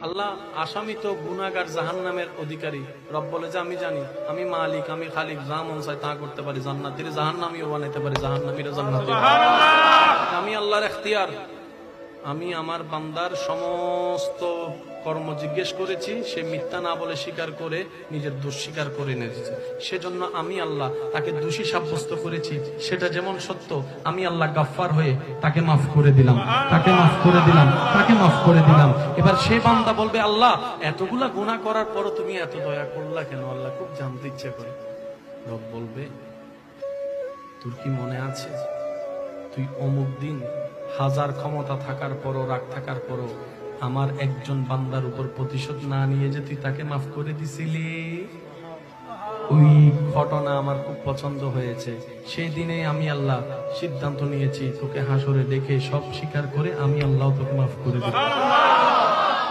আল্লাহ, আসামি তো গুনাহগার, জাহান্নামের অধিকারী। রব বলে যে আমি জানি, আমি মালিক, আমি খালিক, যা মন চাই তা করতে পারি। জান্নাতীরে জাহান্নামীও বানাইতে পারি, জাহান্নামীরা জান্নাতি। আমি আল্লাহর এখতিয়ার। আমি আমার বান্দার সমস্ত কর্ম জিজ্ঞেস করেছি, সে মিথ্যা না বলে স্বীকার করে নিজের দোষ স্বীকার করে নিয়েছে। সেজন্য আমি আল্লাহ তাকে দোষী সাব্যস্ত করেছি। সেটা যেমন সত্য, আমি আল্লাহ গাফফার হয়ে তাকে মাফ করে দিলাম, তাকে মাফ করে দিলাম, তাকে মাফ করে দিলাম। এবার সে বান্দা বলবে, আল্লাহ এতগুলা গুনাহ করার পরও তুমি এত দয়া করলা কেন? আল্লাহ খুব জানতে ইচ্ছে করে। রব বলবে, তোর কি মনে আছে তুই অমুক দিন হাজার ক্ষমতা থাকার পরও, রাগ থাকার পরও আমার একজন বান্দার উপর প্রতিশোধ না নিয়ে যে তুই তাকে মাফ করে দিছিলি? ওই ঘটনা আমার খুব পছন্দ হয়েছে। সেই দিনে আমি আল্লাহ সিদ্ধান্ত নিয়েছি তোকে হাসরে দেখে সব স্বীকার করে আমি আল্লাহ তোকে মাফ করে দেব।